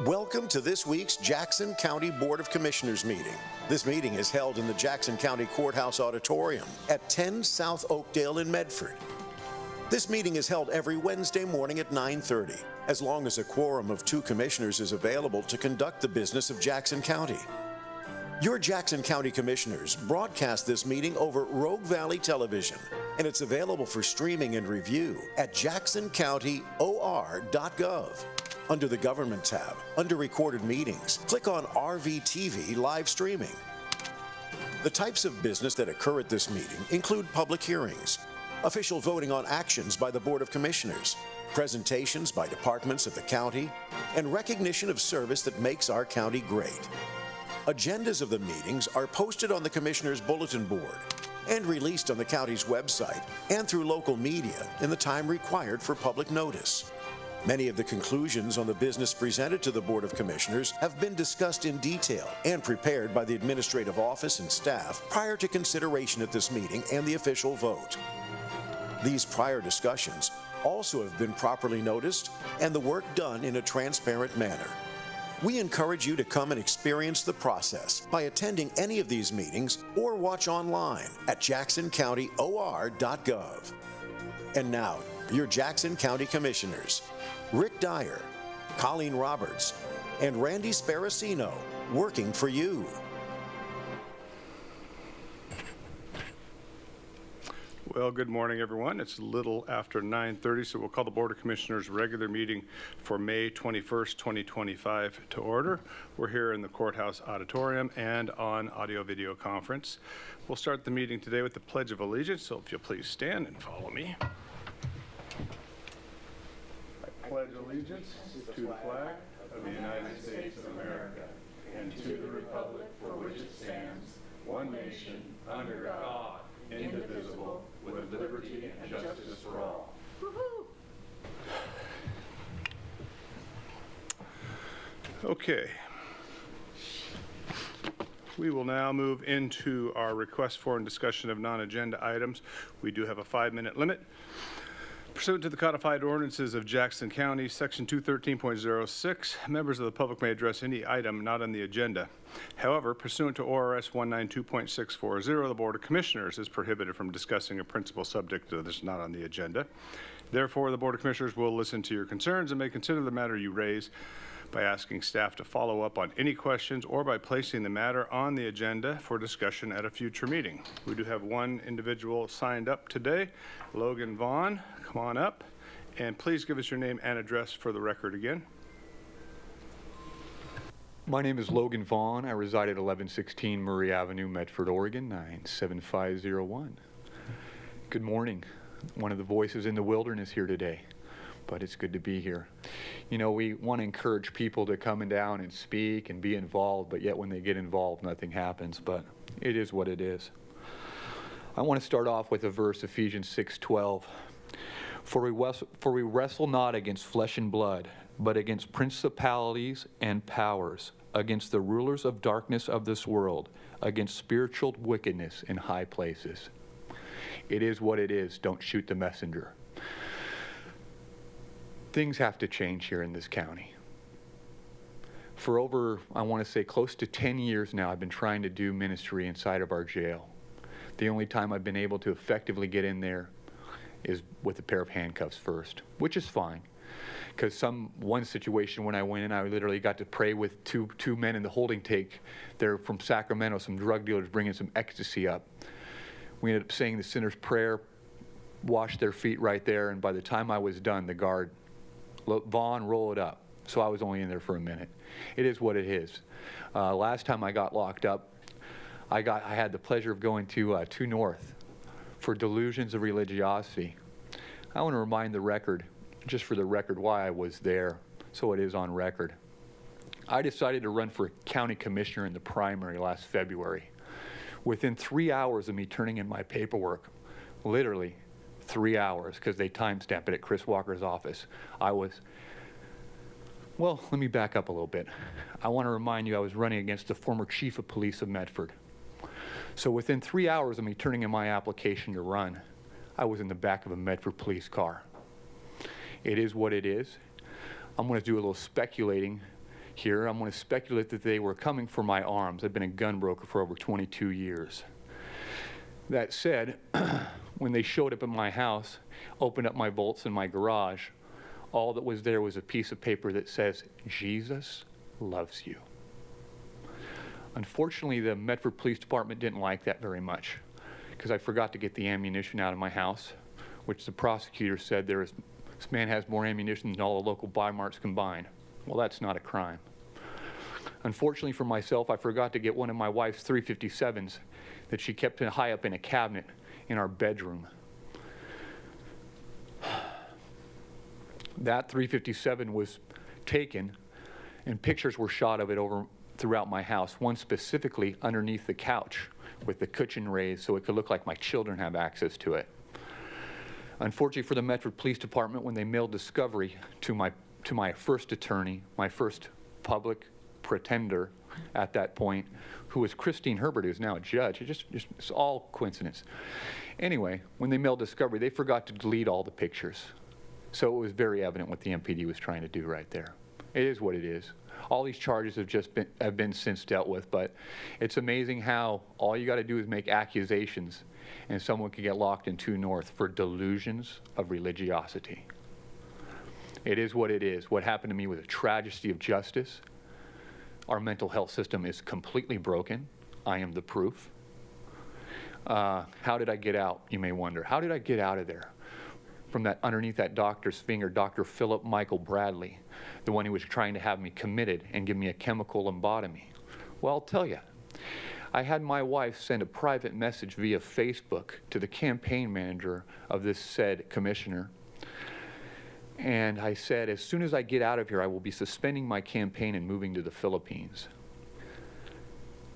Welcome to this week's Jackson County Board of Commissioners meeting. This meeting is held in the Jackson County Courthouse Auditorium at 10 South Oakdale in Medford. This meeting is held every Wednesday morning at 9:30, as long as a quorum of 2 commissioners is available to conduct the business of Jackson County. Your Jackson County Commissioners broadcast this meeting over Rogue Valley Television, and it's available for streaming and review at jacksoncountyor.gov. Under the Government tab, under Recorded Meetings, click on RVTV Live Streaming. The types of business that occur at this meeting include public hearings, official voting on actions by the Board of Commissioners, presentations by departments of the county, and recognition of service that makes our county great. Agendas of the meetings are posted on the Commissioners' Bulletin Board and released on the county's website and through local media in the time required for public notice. Many of the conclusions on the business presented to the Board of Commissioners have been discussed in detail and prepared by the administrative office and staff prior to consideration at this meeting and the official vote. These prior discussions also have been properly noticed and the work done in a transparent manner. We encourage you to come and experience the process by attending any of these meetings or watch online at jacksoncountyor.gov. And now, your Jackson County Commissioners, Rick Dyer, Colleen Roberts, and Randy Sparacino, working for you. Well, good morning, everyone. It's a little after 9:30, so we'll call the Board of Commissioners regular meeting for May 21st, 2025 to order. We're here in the Courthouse Auditorium and on audio-video conference. We'll start the meeting today with the Pledge of Allegiance, so if you'll please stand and follow me. I pledge allegiance to the flag of the United States of America and to the republic for which it stands, one nation, under God, indivisible, with liberty and justice for all. Okay. We will now move into our request for and discussion of non-agenda items. We do have a 5-minute limit. Pursuant to the codified ordinances of Jackson County, Section 213.06, members of the public may address any item not on the agenda. However, pursuant to ORS 192.640, the Board of Commissioners is prohibited from discussing a principal subject that is not on the agenda. Therefore, the Board of Commissioners will listen to your concerns and may consider the matter you raise by asking staff to follow up on any questions or by placing the matter on the agenda for discussion at a future meeting. We do have one individual signed up today, Logan Vaughn. Come on up, and please give us your name and address for the record again. My name is Logan Vaughn. I reside at 1116 Murray Avenue, Medford, Oregon, 97501. Good morning. One of the voices in the wilderness here today, but it's good to be here. You know, we want to encourage people to come down and speak and be involved, but yet when they get involved, nothing happens, but it is what it is. I want to start off with a verse, Ephesians 6:12. For we wrestle not against flesh and blood, but against principalities and powers, against the rulers of darkness of this world, against spiritual wickedness in high places. It is what it is. Don't shoot the messenger. Things have to change here in this county. For over, I want to say, close to 10 years now, I've been trying to do ministry inside of our jail. The only time I've been able to effectively get in there is with a pair of handcuffs first, which is fine. Because one situation when I went in, I literally got to pray with two men in the holding tank. They're from Sacramento, some drug dealers bringing some ecstasy up. We ended up saying the sinner's prayer, washed their feet right there, and by the time I was done, the guard, Vaughn, roll it up. So I was only in there for a minute. It is what it is. Last time I got locked up, I had the pleasure of going to 2 North for delusions of religiosity. I want to remind the record, just for the record, why I was there, so it is on record. I decided to run for county commissioner in the primary last February. Within 3 hours of me turning in my paperwork, literally 3 hours, because they timestamp it at Chris Walker's office, well, let me back up a little bit. I want to remind you I was running against the former chief of police of Medford. So within 3 hours of me turning in my application to run, I was in the back of a Medford police car. It is what it is. I'm going to do a little speculating here. I'm going to speculate that they were coming for my arms. I've been a gun broker for over 22 years. That said, when they showed up at my house, opened up my vaults in my garage, all that was there was a piece of paper that says, "Jesus loves you." Unfortunately, the Medford Police Department didn't like that very much, because I forgot to get the ammunition out of my house, which the prosecutor said this man has more ammunition than all the local buy marts combined. Well, that's not a crime. Unfortunately for myself, I forgot to get one of my wife's 357s that she kept high up in a cabinet in our bedroom. That 357 was taken, and pictures were shot of it throughout my house, one specifically underneath the couch with the cushion raised so it could look like my children have access to it. Unfortunately for the Medford Police Department, when they mailed discovery to my first attorney, my first public pretender at that point, who was Christine Herbert, who's now a judge. It's all coincidence. Anyway, when they mailed discovery, they forgot to delete all the pictures. So it was very evident what the MPD was trying to do right there. It is what it is. All these charges have been since dealt with, but it's amazing how all you got to do is make accusations and someone can get locked in 2 North for delusions of religiosity. It is what it is. What happened to me was a tragedy of justice. Our mental health system is completely broken. I am the proof. How did I get out, you may wonder? How did I get out of there? From that underneath that doctor's finger, Dr. Philip Michael Bradley, the one who was trying to have me committed and give me a chemical lobotomy. Well, I'll tell you, I had my wife send a private message via Facebook to the campaign manager of this said commissioner. And I said, as soon as I get out of here, I will be suspending my campaign and moving to the Philippines.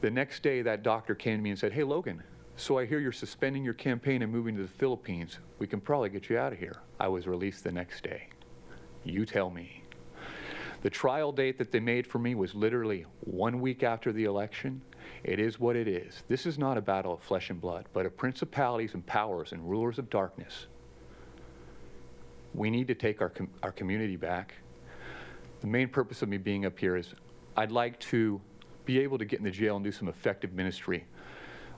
The next day, that doctor came to me and said, "Hey, Logan, so I hear you're suspending your campaign and moving to the Philippines. We can probably get you out of here." I was released the next day. You tell me. The trial date that they made for me was literally 1 week after the election. It is what it is. This is not a battle of flesh and blood, but of principalities and powers and rulers of darkness. We need to take our community back. The main purpose of me being up here is I'd like to be able to get in the jail and do some effective ministry.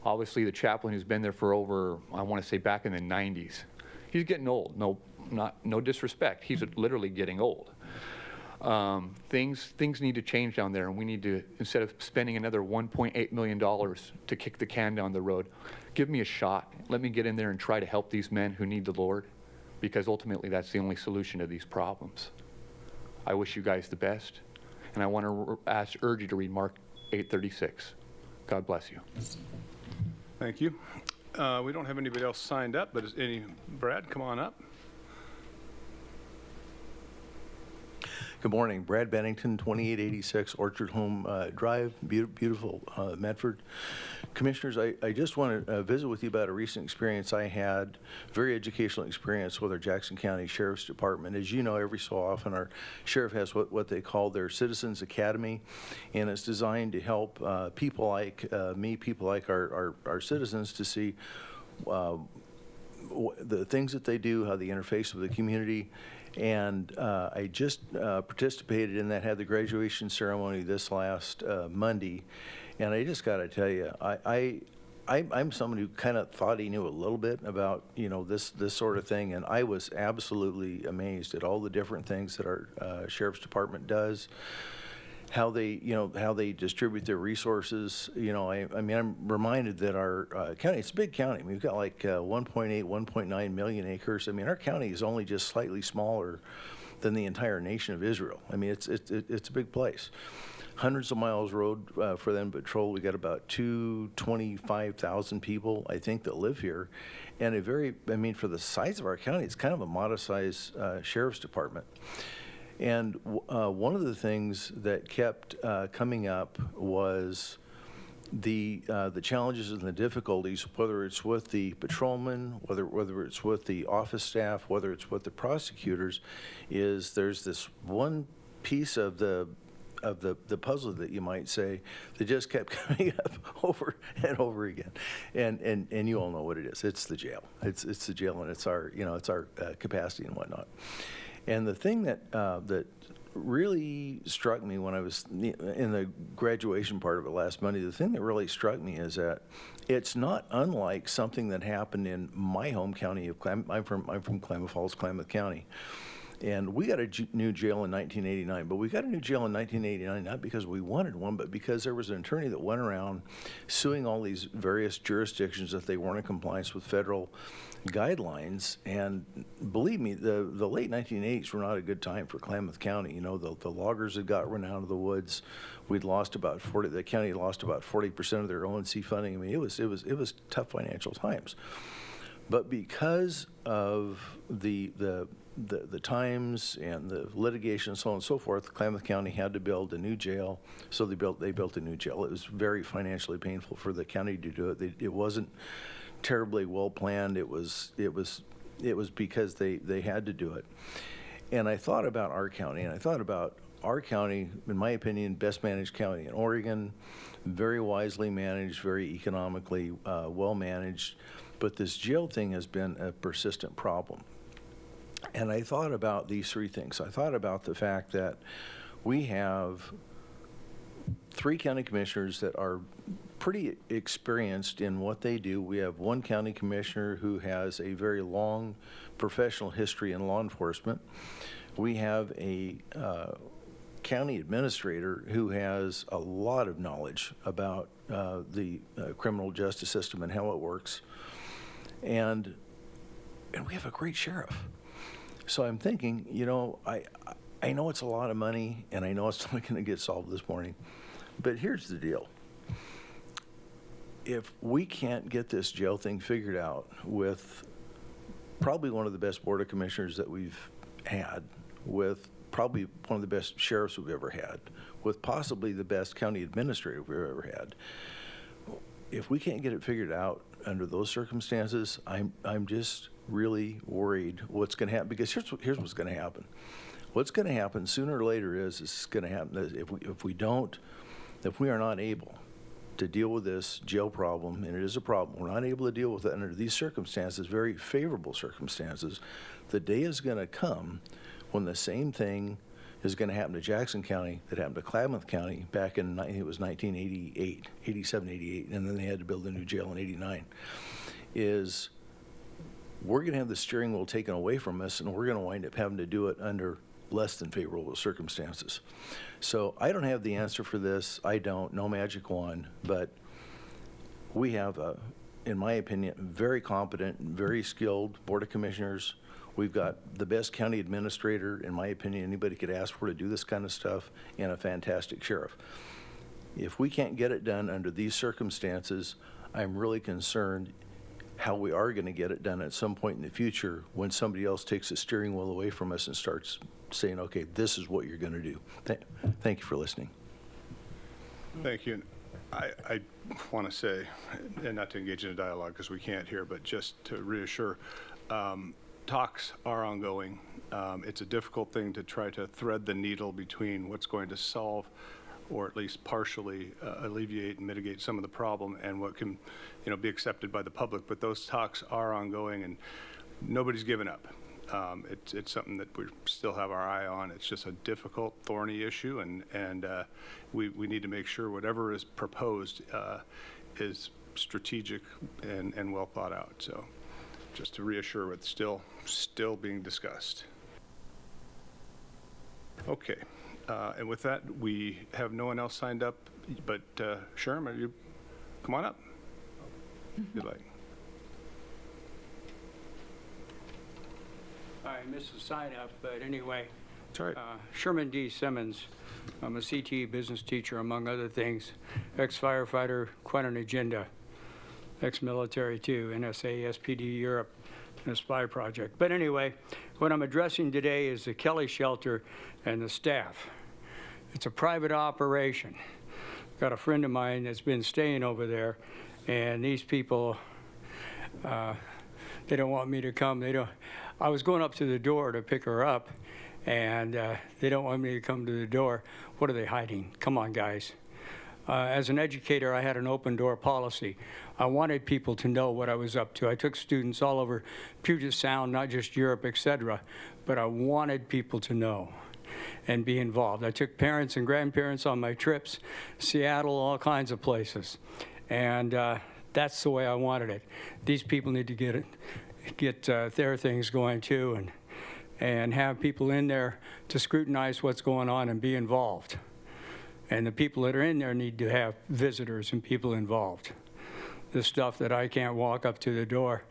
Obviously, the chaplain who's been there for over, I want to say back in the 90s, he's getting old. No disrespect. He's literally getting old. Things need to change down there, and we need to, instead of spending another $1.8 million to kick the can down the road, give me a shot. Let me get in there and try to help these men who need the Lord, because ultimately that's the only solution to these problems. I wish you guys the best, and I want to urge you to read Mark 8:36. God bless you. Thank you. We don't have anybody else signed up, but Brad, come on up. Good morning. Brad Bennington, 2886 Orchard Home Drive, beautiful Medford. Commissioners, I just want to visit with you about a recent experience I had, very educational experience with our Jackson County Sheriff's Department. As you know, every so often our sheriff has what they call their Citizens Academy, and it's designed to help people like me, people like our citizens, to see the things that they do, how they interface with the community. And I just participated in that, had the graduation ceremony this last Monday, and I just got to tell you, I'm someone who kind of thought he knew a little bit about, you know, this sort of thing, and I was absolutely amazed at all the different things that our Sheriff's Department does. How they distribute their resources. You know, I mean, I'm reminded that our county, it's a big county. We've got like 1.8, 1.9 million acres. I mean, our county is only just slightly smaller than the entire nation of Israel. I mean, it's a big place. Hundreds of miles road for them to patrol. We got about 225,000 people, I think, that live here. And for the size of our county, it's kind of a modest size sheriff's department. And one of the things that kept coming up was the challenges and the difficulties, whether it's with the patrolmen, whether it's with the office staff, whether it's with the prosecutors, is there's this one piece of the puzzle, that you might say, that just kept coming up over and over again, and you all know what it is. It's the jail. It's the jail, and it's our capacity and whatnot. And the thing that really struck me when I was in the graduation part of it last Monday, the thing that really struck me is that it's not unlike something that happened in my home county of I'm from Klamath Falls, Klamath County. And we got a new jail in 1989, but we got a new jail in 1989 not because we wanted one, but because there was an attorney that went around suing all these various jurisdictions that they weren't in compliance with federal guidelines. And believe me, the late 1980s were not a good time for Klamath County. You know, the loggers had got run out of the woods. We'd lost about 40. The county lost about 40% of their ONC funding. I mean, it was tough financial times. But because of the times and the litigation and so on and so forth, Klamath County had to build a new jail, so they built a new jail. It was very financially painful for the county to do it. It wasn't terribly well planned. It was because they had to do it. And I thought about our county, and I thought about our county, in my opinion, best managed county in Oregon, very wisely managed, very economically well managed. But this jail thing has been a persistent problem. And I thought about these three things. I thought about the fact that we have 3 county commissioners that are pretty experienced in what they do. We have 1 county commissioner who has a very long professional history in law enforcement. We have a county administrator who has a lot of knowledge about the criminal justice system and how it works. And we have a great sheriff. So I'm thinking, you know, I know it's a lot of money, and I know it's not going to get solved this morning, but here's the deal. If we can't get this jail thing figured out with probably one of the best board of commissioners that we've had, with probably one of the best sheriffs we've ever had, with possibly the best county administrator we've ever had, if we can't get it figured out under those circumstances, I'm just really worried what's going to happen. Because here's what's going to happen. What's going to happen sooner or later is it's going to happen if we are not able to deal with this jail problem, and it is a problem, we're not able to deal with it under these circumstances, very favorable circumstances. The day is going to come when the same thing is going to happen to Jackson County that happened to Klamath County back in, I think it was 1988, 87, 88, and then they had to build a new jail in 89, is we're going to have the steering wheel taken away from us, and we're going to wind up having to do it under less than favorable circumstances. So I don't have the answer for this. I don't, no magic wand, but we have, in my opinion, very competent, very skilled board of commissioners. We've got the best county administrator, in my opinion, anybody could ask for to do this kind of stuff, and a fantastic sheriff. If we can't get it done under these circumstances, I'm really concerned how we are going to get it done at some point in the future when somebody else takes the steering wheel away from us and starts saying, okay, this is what you're going to do. Thank you for listening. Thank you. I want to say, and not to engage in a dialogue because we can't here, but just to reassure, talks are ongoing. It's a difficult thing to try to thread the needle between what's going to solve or at least partially alleviate and mitigate some of the problem and what can, be accepted by the public. But those talks are ongoing, and nobody's given up. It's something that we still have our eye on. It's just a difficult, thorny issue, and we need to make sure whatever is proposed is strategic and well thought out. So, just to reassure, it's still being discussed. Okay. And with that, we have no one else signed up, but Sherm, you come on up if you'd like. I missed the sign up, but anyway. That's all right. Sherman D. Simmons. I'm a CTE business teacher, among other things. Ex-firefighter, quite an agenda. Ex-military too, NSA, SPD Europe, and a spy project. But anyway, what I'm addressing today is the Kelly Shelter and the staff. It's a private operation. Got a friend of mine that's been staying over there, and these people, they don't want me to come. I was going up to the door to pick her up, and they don't want me to come to the door. What are they hiding? Come on, guys. As an educator, I had an open door policy. I wanted people to know what I was up to. I took students all over Puget Sound, not just Europe, etc., but I wanted people to know. and be involved. I took parents and grandparents on my trips, Seattle, all kinds of places. And that's the way I wanted it. These people need to get their things going too, and have people in there to scrutinize what's going on and be involved. And the people that are in there need to have visitors and people involved. The stuff that I can't walk up to the door.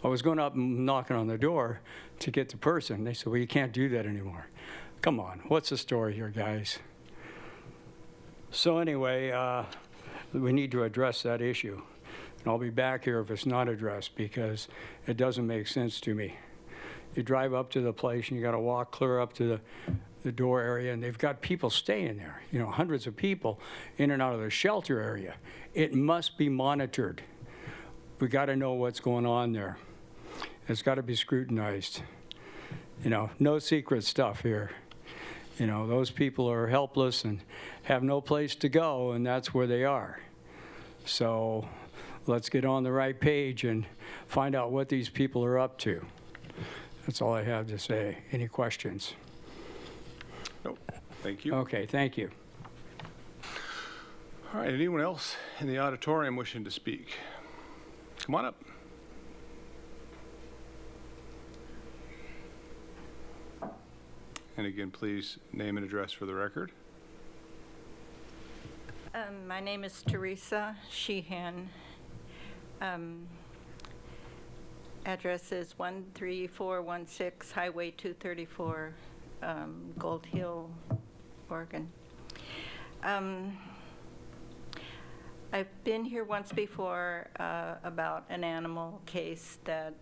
I was going up and knocking on the door to get the person. They said, well, you can't do that anymore. Come on, what's the story here, guys? So anyway, we need to address that issue. And I'll be back here if it's not addressed, because it doesn't make sense to me. You drive up to the place and you got to walk clear up to the door area, and they've got people staying there, you know, hundreds of people in and out of the shelter area. It must be monitored. We got to know what's going on there. It's got to be scrutinized. You know, no secret stuff here. You know, those people are helpless and have no place to go, and that's where they are. So let's get on the right page and find out what these people are up to. That's all I have to say. Any questions? No, thank you. Okay, thank you. All right, anyone else in the auditorium wishing to speak? Come on up. And again, please name and address for the record. My name is Teresa Sheehan. Address is 13416 Highway 234, Gold Hill, Oregon. I've been here once before about an animal case that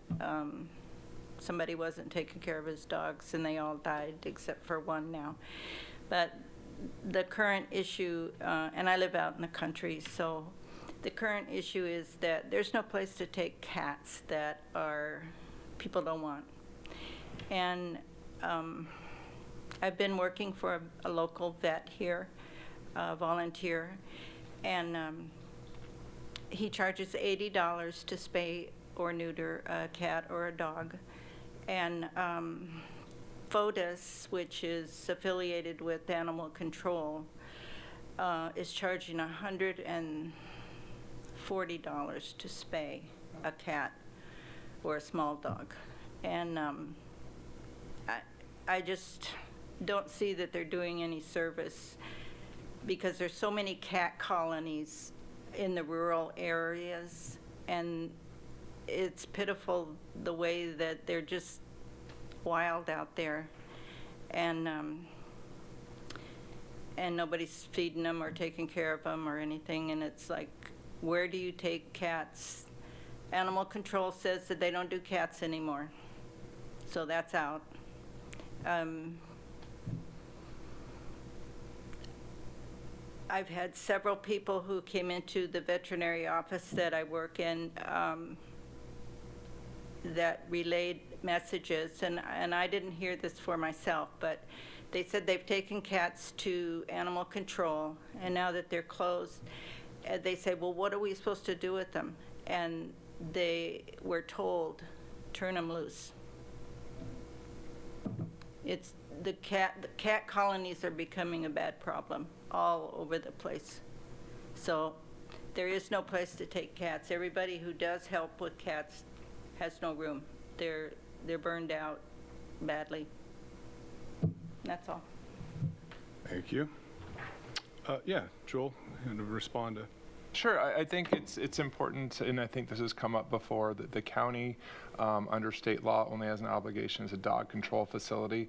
somebody wasn't taking care of his dogs, and they all died except for one now. But the current issue, and I live out in the country, so the current issue is that there's no place to take cats that people don't want. And I've been working for a local vet here, volunteer, and he charges $80 to spay or neuter a cat or a dog. And FOTUS, which is affiliated with Animal Control, is charging $140 to spay a cat or a small dog. And I just don't see that they're doing any service, because there's so many cat colonies in the rural areas, and it's pitiful the way that they're just wild out there, and nobody's feeding them or taking care of them or anything. And it's like, where do you take cats? Animal Control says that they don't do cats anymore, so that's out. I've had several people who came into the veterinary office that I work in that relayed messages, and I didn't hear this for myself, but they said they've taken cats to Animal Control, and now that they're closed, they say, well, what are we supposed to do with them? And they were told, turn them loose. It's the cat colonies are becoming a bad problem all over the place. So there is no place to take cats. Everybody who does help with cats has no room. They're burned out badly. That's all. Thank you. Yeah, Joel, you want to respond to? Sure, I think it's important, and I think this has come up before, that the county, under state law, only has an obligation as a dog control facility.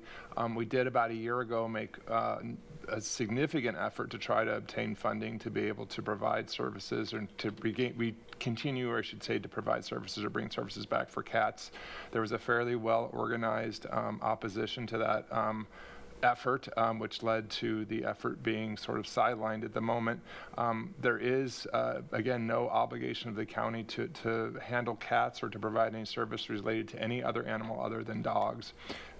We did about a year ago make a significant effort to try to obtain funding to be able to provide services, and to continue, or I should say, to provide services or bring services back for cats. There was a fairly well-organized opposition to that effort, which led to the effort being sort of sidelined at the moment. There is, again, no obligation of the county to handle cats or to provide any service related to any other animal other than dogs.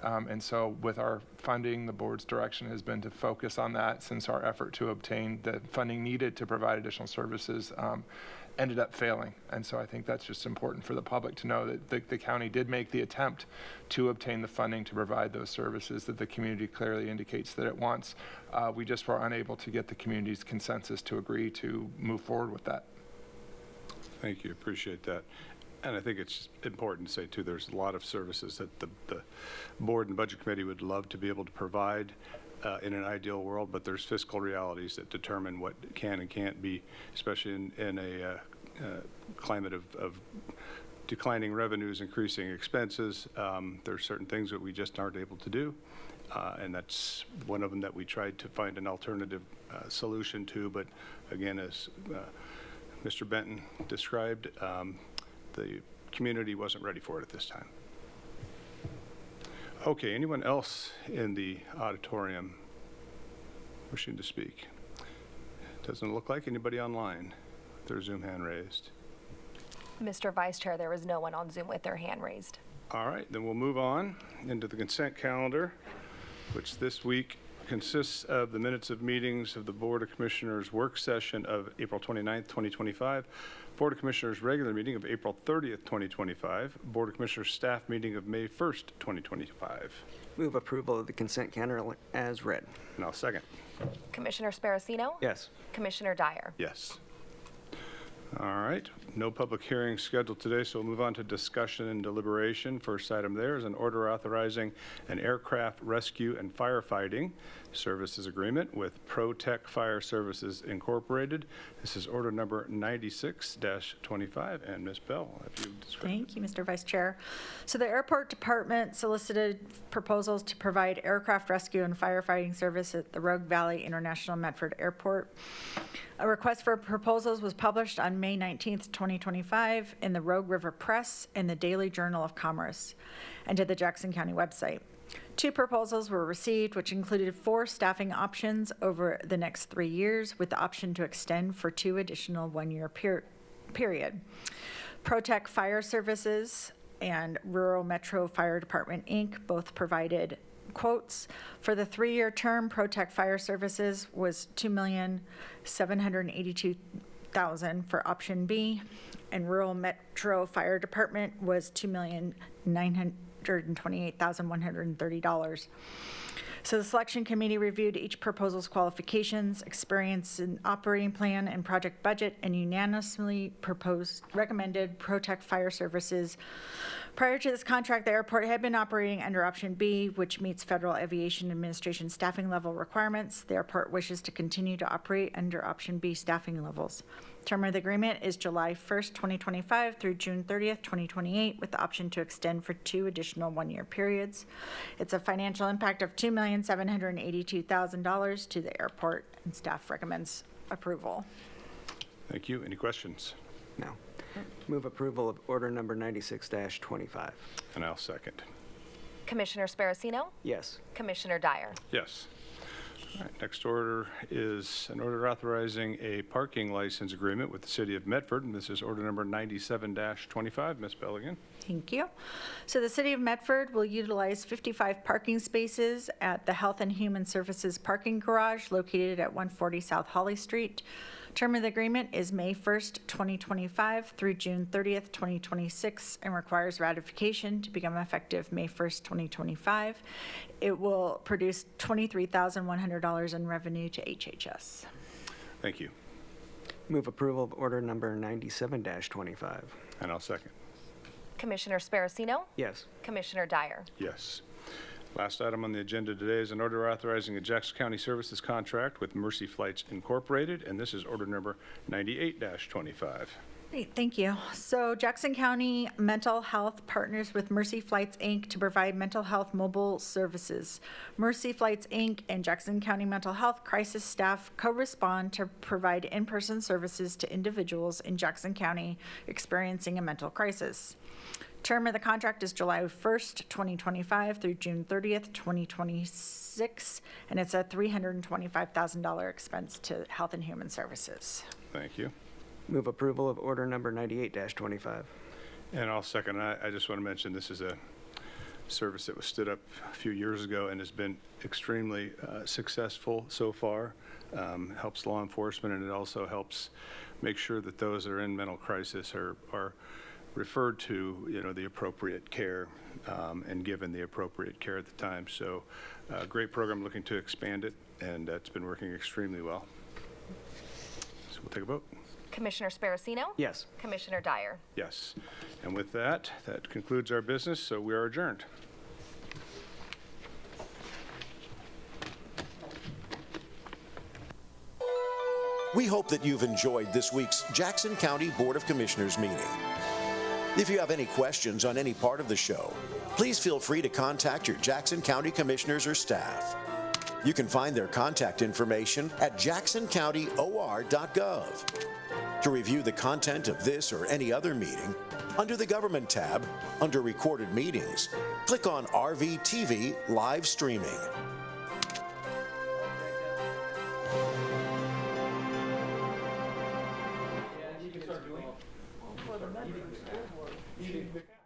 And so with our funding, the board's direction has been to focus on that, since our effort to obtain the funding needed to provide additional services ended up failing. And so I think that's just important for the public to know that the county did make the attempt to obtain the funding to provide those services that the community clearly indicates that it wants. We just were unable to get the community's consensus to agree to move forward with that. Thank you, appreciate that. And I think it's important to say, too, there's a lot of services that the board and budget committee would love to be able to provide in an ideal world, but there's fiscal realities that determine what can and can't be, especially in a climate of declining revenues, increasing expenses. There's certain things that we just aren't able to do, and that's one of them that we tried to find an alternative solution to. But again, as Mr. Benton described, the community wasn't ready for it at this time. Okay, anyone else in the auditorium wishing to speak? Doesn't look like anybody online. Their Zoom hand raised. Mr. Vice Chair, there was no one on Zoom with their hand raised. All right, then we'll move on into the consent calendar, which this week consists of the minutes of meetings of the Board of Commissioners work session of April 29th, 2025, Board of Commissioners regular meeting of April 30th, 2025, Board of Commissioners staff meeting of May 1st, 2025. Move approval of the consent calendar as read. And I'll second. Commissioner Sparacino? Yes. Commissioner Dyer? Yes. All right, no public hearing scheduled today, so we'll move on to discussion and deliberation. First item there is an order authorizing an aircraft rescue and firefighting services agreement with ProTech Fire Services Incorporated. This is order number 96-25, and Ms. Bell, if you describe. Thank you, Mr. Vice Chair. So the Airport Department solicited proposals to provide aircraft rescue and firefighting service at the Rogue Valley International Medford Airport. A request for proposals was published on May 19th, 2025 in the Rogue River Press and the Daily Journal of Commerce and to the Jackson County website. 2 proposals were received, which included 4 staffing options over the next 3 years with the option to extend for 2 additional 1-year period. ProTech Fire Services and Rural Metro Fire Department, Inc. both provided quotes. For the 3-year term, ProTech Fire Services was $2,782,000 for option B, and Rural Metro Fire Department was $2,928,130. So the selection committee reviewed each proposal's qualifications, experience and operating plan, and project budget, and unanimously recommended ProTech Fire Services. Prior to this contract, the airport had been operating under option B, which meets Federal Aviation Administration staffing level requirements. The airport wishes to continue to operate under option B staffing levels. Term of the agreement is July 1st, 2025 through June 30th, 2028, with the option to extend for 2 additional 1-year periods. It's a financial impact of $2,782,000 to the airport, and staff recommends approval. Thank you. Any questions? No. Move approval of order number 96-25. And I'll second. Commissioner Sparacino? Yes. Commissioner Dyer? Yes. All right, next order is an order authorizing a parking license agreement with the City of Medford, and this is order number 97-25. Ms. Belligan. Thank you. So the City of Medford will utilize 55 parking spaces at the Health and Human Services parking garage located at 140 South Holly Street. Term of the agreement is May 1st, 2025 through June 30th, 2026, and requires ratification to become effective May 1st, 2025. It will produce $23,100 in revenue to HHS. Thank you. Move approval of order number 97-25. And I'll second. Commissioner Sparacino? Yes. Commissioner Dyer? Yes. Last item on the agenda today is an order authorizing a Jackson County Services contract with Mercy Flights Incorporated, and this is order number 98-25. Great, thank you. So Jackson County Mental Health partners with Mercy Flights, Inc. to provide mental health mobile services. Mercy Flights, Inc. and Jackson County Mental Health crisis staff co-respond to provide in-person services to individuals in Jackson County experiencing a mental crisis. Term of the contract is July 1st, 2025 through June 30th, 2026, and it's a $325,000 expense to Health and Human Services. Thank you. Move approval of order number 98-25. And I'll second. I just want to mention this is a service that was stood up a few years ago and has been extremely successful so far. Helps law enforcement, and it also helps make sure that those that are in mental crisis are referred to, the appropriate care and given the appropriate care at the time. So great program, looking to expand it, and it's been working extremely well. So we'll take a vote. Commissioner Sparacino? Yes. Commissioner Dyer? Yes. And with that, that concludes our business, so we are adjourned. We hope that you've enjoyed this week's Jackson County Board of Commissioners meeting. If you have any questions on any part of the show, please feel free to contact your Jackson County Commissioners or staff. You can find their contact information at jacksoncountyor.gov. To review the content of this or any other meeting, under the Government tab, under Recorded Meetings, click on RVTV Live Streaming. You can start doing it.